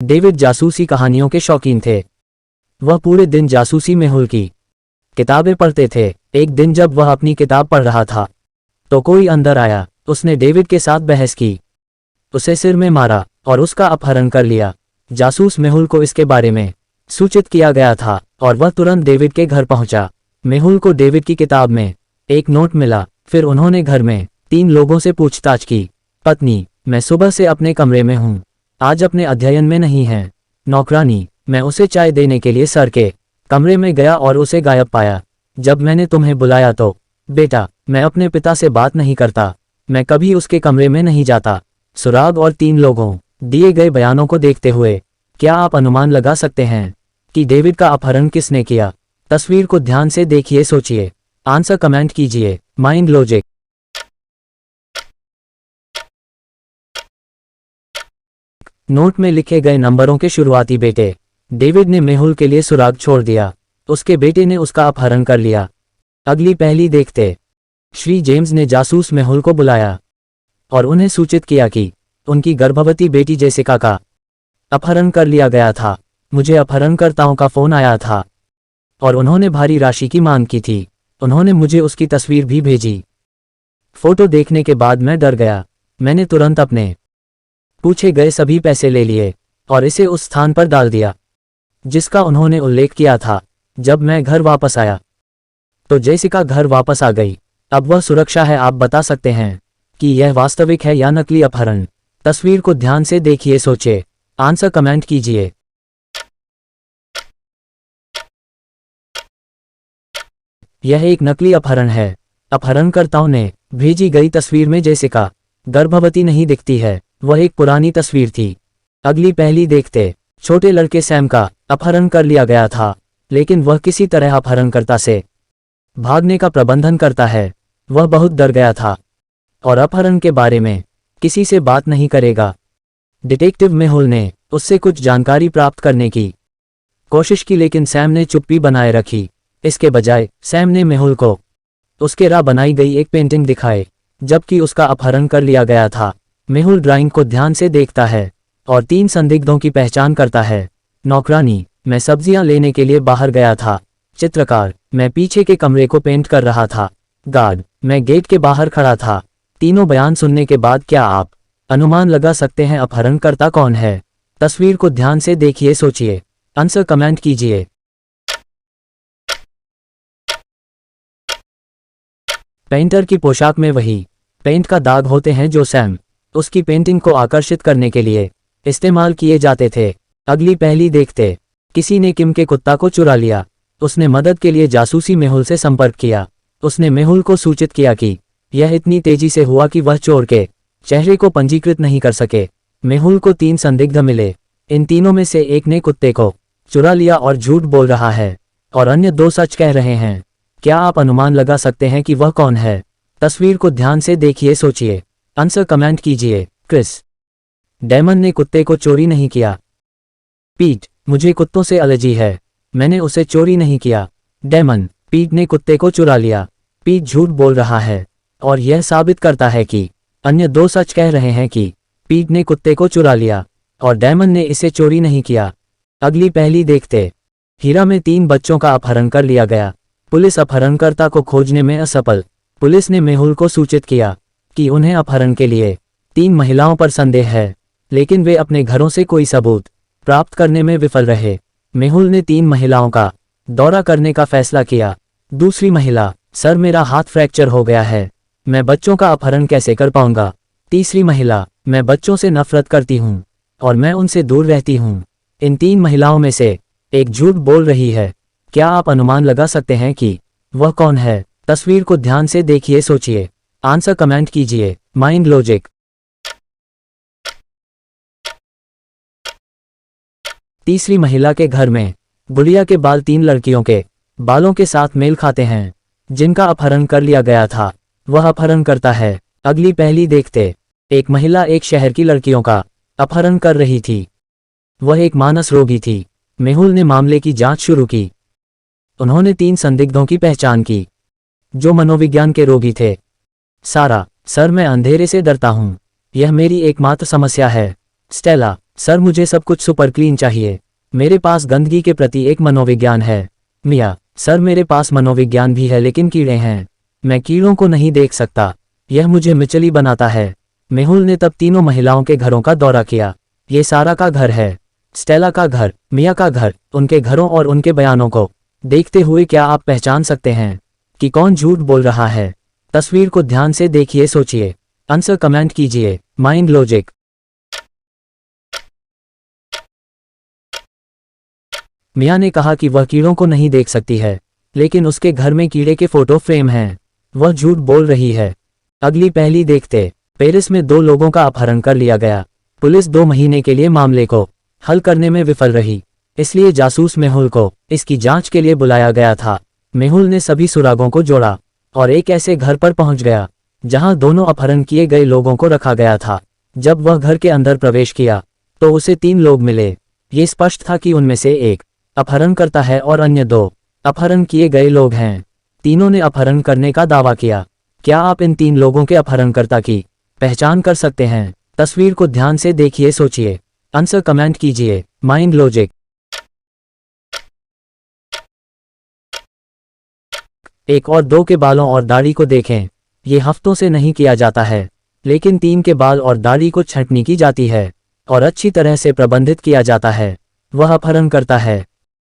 David जासूसी कहानियों के शौकीन थे। वह पूरे दिन जासूसी मेहुल की किताबें पढ़ते थे। एक दिन जब वह अपनी किताब पढ़ रहा था तो कोई अंदर आया। उसने डेविड के साथ बहस की, उसे सिर में मारा और उसका अपहरण कर लिया। जासूस मेहुल को इसके बारे में सूचित किया गया था और वह तुरंत डेविड के घर पहुंचा। मेहुल को डेविड की किताब में एक नोट मिला। फिर उन्होंने घर में 3 लोगों से पूछताछ की। पत्नी, मैं सुबह से अपने कमरे में हूँ, आज अपने अध्ययन में नहीं है। नौकरानी, मैं उसे चाय देने के लिए सर के कमरे में गया और उसे गायब पाया। जब मैंने तुम्हें बुलाया तो बेटा, मैं अपने पिता से बात नहीं करता, मैं कभी उसके कमरे में नहीं जाता। सुराग और 3 लोगों दिए गए बयानों को देखते हुए क्या आप अनुमान लगा सकते हैं कि डेविड का अपहरण किसने किया? तस्वीर को ध्यान से देखिए, सोचिए, आंसर कमेंट कीजिए। Mind logic. नोट में लिखे गए नंबरों के शुरुआती बेटे। डेविड ने मेहुल के लिए सुराग छोड़ दिया, उसके बेटे ने उसका अपहरण कर लिया। अगली पहली देखते। श्री जेम्स ने जासूस मेहुल को बुलाया और उन्हें सूचित किया कि उनकी गर्भवती बेटी जेसिका का अपहरण कर लिया गया था। मुझे अपहरणकर्ताओं का फोन आया था और उन्होंने भारी राशि की मांग की थी। उन्होंने मुझे उसकी तस्वीर भी भेजी। फोटो देखने के बाद मैं डर गया। मैंने तुरंत अपने पूछे गए सभी पैसे ले लिए और इसे उस स्थान पर डाल दिया जिसका उन्होंने उल्लेख किया था। जब मैं घर वापस आया तो जेसिका घर वापस आ गई। अब वह सुरक्षा है। आप बता सकते हैं कि यह वास्तविक है या नकली अपहरण? तस्वीर को ध्यान से देखिए, सोचे, आंसर कमेंट कीजिए। यह एक नकली अपहरण है। अपहरणकर्ताओं ने भेजी गई तस्वीर में जेसिका गर्भवती नहीं दिखती है, वह एक पुरानी तस्वीर थी। अगली पहली देखते। छोटे लड़के सैम का अपहरण कर लिया गया था, लेकिन वह किसी तरह अपहरणकर्ता से भागने का प्रबंधन करता है। वह बहुत डर गया था और अपहरण के बारे में किसी से बात नहीं करेगा। डिटेक्टिव मेहुल ने उससे कुछ जानकारी प्राप्त करने की कोशिश की, लेकिन सैम ने चुप्पी बनाए रखी। इसके बजाय सैम ने मेहुल को उसके राह बनाई गई एक पेंटिंग दिखाए जबकि उसका अपहरण कर लिया गया था। मेहुल ड्राइंग को ध्यान से देखता है और 3 संदिग्धों की पहचान करता है। नौकरानी, मैं सब्जियां लेने के लिए बाहर गया था। चित्रकार, मैं पीछे के कमरे को पेंट कर रहा था। गार्ड, मैं गेट के बाहर खड़ा था। तीनों बयान सुनने के बाद क्या आप अनुमान लगा सकते हैं अपहरणकर्ता कौन है? तस्वीर को ध्यान से देखिए, सोचिए, आंसर कमेंट कीजिए। पेंटर की पोशाक में वही पेंट का दाग होते हैं जो सैम उसकी पेंटिंग को आकर्षित करने के लिए इस्तेमाल किए जाते थे। अगली पहली देखते। किसी ने किम के कुत्ता को चुरा लिया। उसने मदद के लिए जासूसी मेहुल से संपर्क किया। उसने मेहुल को सूचित किया कि यह इतनी तेजी से हुआ कि वह चोर के चेहरे को पंजीकृत नहीं कर सके। मेहुल को 3 संदिग्ध मिले। इन तीनों में से एक ने कुत्ते को चुरा लिया और झूठ बोल रहा है और अन्य 2 सच कह रहे हैं। क्या आप अनुमान लगा सकते हैं कि वह कौन है? तस्वीर को ध्यान से देखिए, सोचिए, आंसर कमेंट कीजिए। क्रिस, डेमन ने कुत्ते को चोरी नहीं किया। पीट, मुझे कुत्तों से एलर्जी है, मैंने उसे चोरी नहीं किया। डेमन, पीट ने कुत्ते को चुरा लिया। पीट झूठ बोल रहा है और यह साबित करता है कि अन्य 2 सच कह रहे हैं कि पीट ने कुत्ते को चुरा लिया और डेमन ने इसे चोरी नहीं किया। अगली पहली देखते। हीरा में 3 बच्चों का अपहरण कर लिया गया। पुलिस अपहरणकर्ता को खोजने में असफल। पुलिस ने मेहुल को सूचित किया कि उन्हें अपहरण के लिए 3 महिलाओं पर संदेह है, लेकिन वे अपने घरों से कोई सबूत प्राप्त करने में विफल रहे। मेहुल ने 3 महिलाओं का दौरा करने का फैसला किया। दूसरी महिला, सर मेरा हाथ फ्रैक्चर हो गया है, मैं बच्चों का अपहरण कैसे कर पाऊंगा। तीसरी महिला, मैं बच्चों से नफरत करती हूँ और मैं उनसे दूर रहती हूँ। इन 3 महिलाओं में से एक झूठ बोल रही है। क्या आप अनुमान लगा सकते हैं कि वह कौन है? तस्वीर को ध्यान से देखिए, सोचिए, आंसर कमेंट कीजिए। Mind logic. तीसरी महिला के घर में गुड़िया के बाल 3 लड़कियों के बालों के साथ मेल खाते हैं जिनका अपहरण कर लिया गया था। वह अपहरण करता है। अगली पहली देखते। एक महिला एक शहर की लड़कियों का अपहरण कर रही थी। वह एक मानस रोगी थी। मेहुल ने मामले की जांच शुरू की। उन्होंने 3 संदिग्धों की पहचान की जो मनोविज्ञान के रोगी थे। सारा, सर मैं अंधेरे से डरता हूँ, यह मेरी एकमात्र समस्या है। स्टेला, सर मुझे सब कुछ सुपर क्लीन चाहिए। मेरे पास गंदगी के प्रति एक मनोविज्ञान है। मिया, सर मेरे पास मनोविज्ञान भी है लेकिन कीड़े हैं। मैं कीड़ों को नहीं देख सकता। यह मुझे मिचली बनाता है। मेहुल ने तब तीनों महिलाओं के घरों का दौरा किया। ये सारा का घर है, स्टेला का घर, मिया का घर, उनके घरों और उनके बयानों को देखते हुए क्या आप पहचान सकते हैं कि कौन झूठ बोल रहा है? तस्वीर को ध्यान से देखिए, सोचिए, आंसर कमेंट कीजिए। Mind logic. मिया ने कहा कि वह कीड़ों को नहीं देख सकती है, लेकिन उसके घर में कीड़े के फोटो फ्रेम हैं। वह झूठ बोल रही है। अगली पहली देखते। पेरिस में 2 लोगों का अपहरण कर लिया गया। पुलिस 2 महीने के लिए मामले को हल करने में विफल रही, इसलिए जासूस मेहुल को इसकी जांच के लिए बुलाया गया था। मेहुल ने सभी सुरागों को जोड़ा और एक ऐसे घर पर पहुंच गया जहां दोनों अपहरण किए गए लोगों को रखा गया था। जब वह घर के अंदर प्रवेश किया तो उसे 3 लोग मिले। ये स्पष्ट था कि उनमें से एक अपहरणकर्ता है और अन्य 2 अपहरण किए गए लोग हैं। तीनों ने अपहरण करने का दावा किया। क्या आप इन 3 लोगों के अपहरणकर्ता की पहचान कर सकते हैं? तस्वीर को ध्यान से देखिए, सोचिए, आंसर कमेंट कीजिए। Mind logic. 1 और 2 के बालों और दाढ़ी को देखें। ये हफ्तों से नहीं किया जाता है, लेकिन 3 के बाल और दाढ़ी को छंटनी की जाती है और अच्छी तरह से प्रबंधित किया जाता है। वह अपहरण करता है।